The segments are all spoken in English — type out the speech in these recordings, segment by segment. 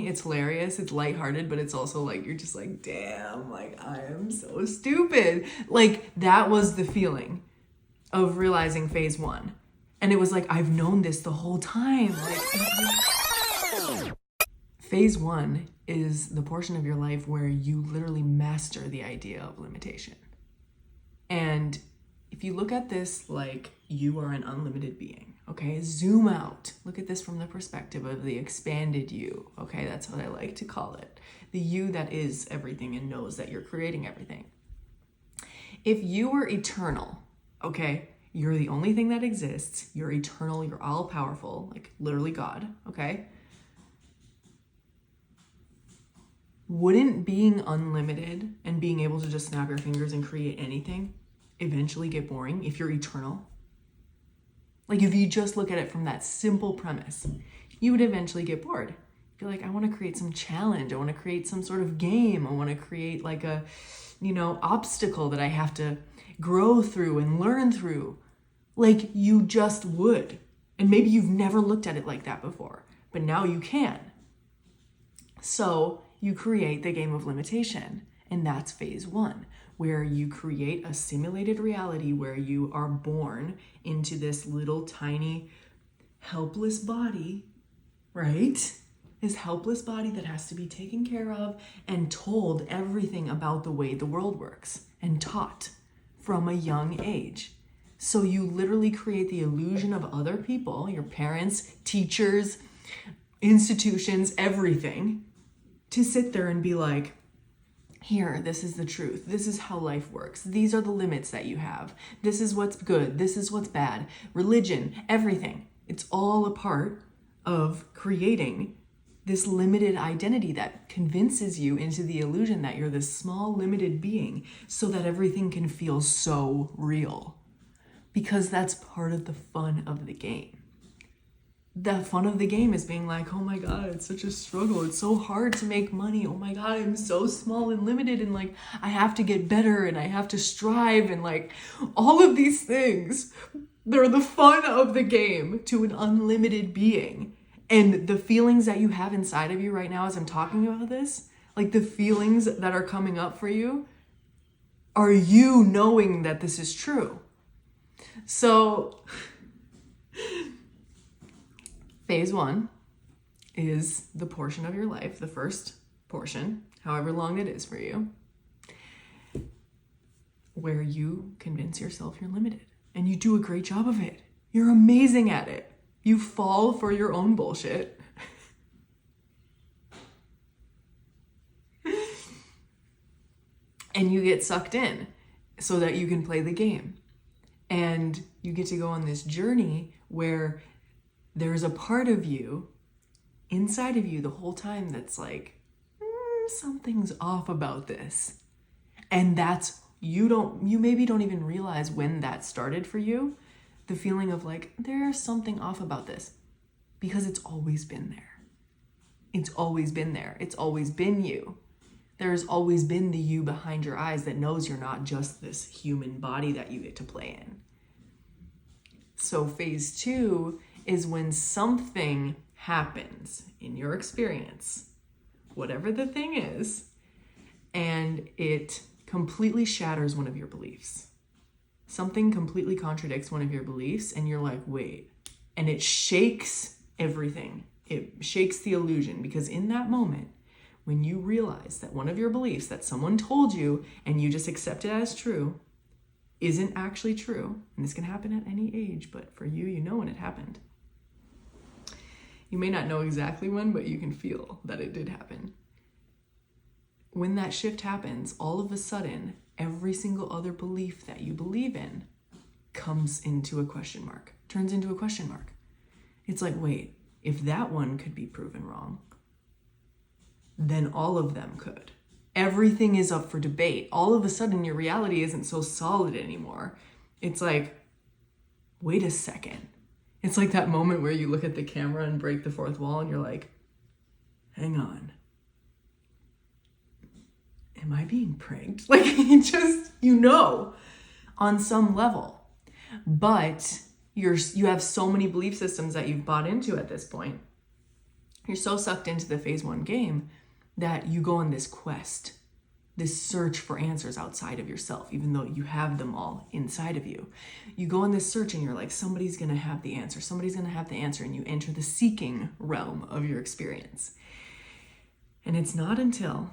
It's hilarious. It's lighthearted, but it's also like, you're just like, damn, like I am so stupid. Like that was the feeling of realizing phase 1. And it was like, I've known this the whole time. Like phase 1 is the portion of your life where you literally master the idea of limitation. And if you look at this like you are an unlimited being, okay? Zoom out. Look at this from the perspective of the expanded you, okay? That's what I like to call it. The you that is everything and knows that you're creating everything. If you were eternal, okay? You're the only thing that exists. You're eternal. You're all powerful, like literally God, okay? Wouldn't being unlimited and being able to just snap your fingers and create anything eventually get boring if you're eternal? Like if you just look at it from that simple premise, you would eventually get bored. You'd be like, I want to create some challenge. I want to create some sort of game. I want to create like a, obstacle that I have to grow through and learn through. Like you just would. And maybe you've never looked at it like that before, but now you can. So you create the game of limitation. And that's phase 1, where you create a simulated reality where you are born into this little tiny helpless body, right? This helpless body that has to be taken care of and told everything about the way the world works and taught from a young age. So you literally create the illusion of other people, your parents, teachers, institutions, everything, to sit there and be like, here, this is the truth. This is how life works. These are the limits that you have. This is what's good. This is what's bad. Religion, everything. It's all a part of creating this limited identity that convinces you into the illusion that you're this small, limited being so that everything can feel so real. Because that's part of the fun of the game. The fun of the game is being like, oh my God, it's such a struggle. It's so hard to make money. Oh my God, I'm so small and limited. And like, I have to get better and I have to strive. And like all of these things, they're the fun of the game to an unlimited being. And the feelings that you have inside of you right now as I'm talking about this, like the feelings that are coming up for you, are you knowing that this is true? So phase 1 is the portion of your life, the first portion, however long it is for you, where you convince yourself you're limited. And you do a great job of it. You're amazing at it. You fall for your own bullshit. And you get sucked in so that you can play the game. And you get to go on this journey where there's a part of you inside of you the whole time that's like, something's off about this. And that's, you maybe don't even realize when that started for you, the feeling of like, there's something off about this, because it's always been there. It's always been there. It's always been you. There's always been the you behind your eyes that knows you're not just this human body that you get to play in. So phase 2 is when something happens in your experience, whatever the thing is, and it completely shatters one of your beliefs. Something completely contradicts one of your beliefs, and you're like, wait, and it shakes everything. It shakes the illusion, because in that moment, when you realize that one of your beliefs that someone told you and you just accept it as true isn't actually true, and this can happen at any age, but for you, you know when it happened. You may not know exactly when, but you can feel that it did happen. When that shift happens, all of a sudden, every single other belief that you believe in comes into a question mark, turns into a question mark. It's like, wait, if that one could be proven wrong, then all of them could. Everything is up for debate. All of a sudden, your reality isn't so solid anymore. It's like, wait a second. It's like that moment where you look at the camera and break the fourth wall and you're like, hang on. Am I being pranked? Like, it just, on some level. But you have so many belief systems that you've bought into at this point. You're so sucked into the phase 1 game that you go on this quest, this search for answers outside of yourself, even though you have them all inside of you. You go on this search and you're like, somebody's going to have the answer. Somebody's going to have the answer. And you enter the seeking realm of your experience. And it's not until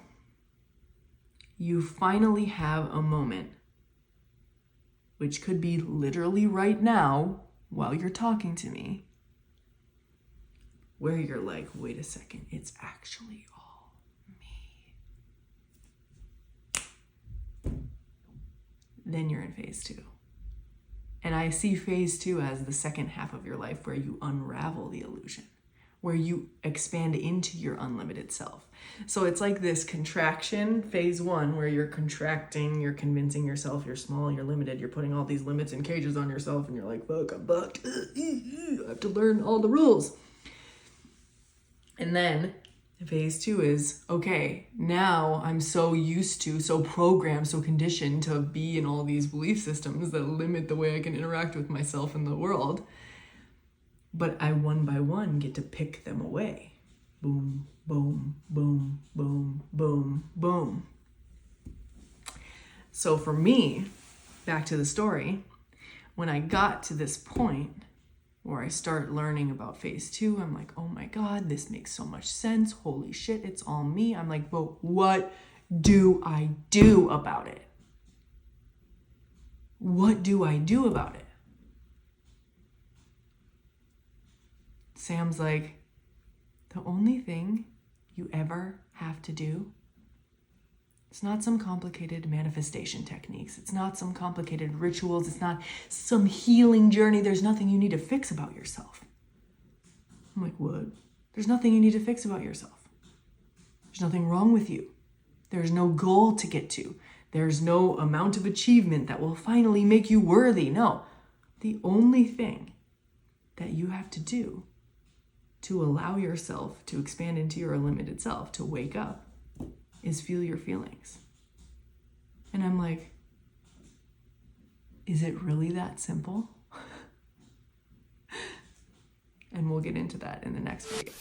you finally have a moment, which could be literally right now while you're talking to me, where you're like, wait a second, it's actually all me. Then you're in phase 2. And I see phase 2 as the second half of your life where you unravel the illusion, where you expand into your unlimited self. So it's like this contraction, phase 1, where you're contracting, you're convincing yourself you're small, you're limited, you're putting all these limits and cages on yourself, and you're like, fuck, I'm fucked. I have to learn all the rules. And then phase 2 is, okay, now I'm so used to, so programmed, so conditioned to be in all these belief systems that limit the way I can interact with myself in the world. But I, one by one, get to pick them away. Boom, boom, boom, boom, boom, boom. So for me, back to the story, when I got to this point where I start learning about phase 2, I'm like, oh my God, this makes so much sense. Holy shit, it's all me. I'm like, but what do I do about it? What do I do about it? Sam's like, the only thing you ever have to do, it's not some complicated manifestation techniques. It's not some complicated rituals. It's not some healing journey. There's nothing you need to fix about yourself. I'm like, what? There's nothing you need to fix about yourself. There's nothing wrong with you. There's no goal to get to. There's no amount of achievement that will finally make you worthy. No. The only thing that you have to do to allow yourself to expand into your unlimited self, to wake up, is feel your feelings. And I'm like, is it really that simple? And we'll get into that in the next video.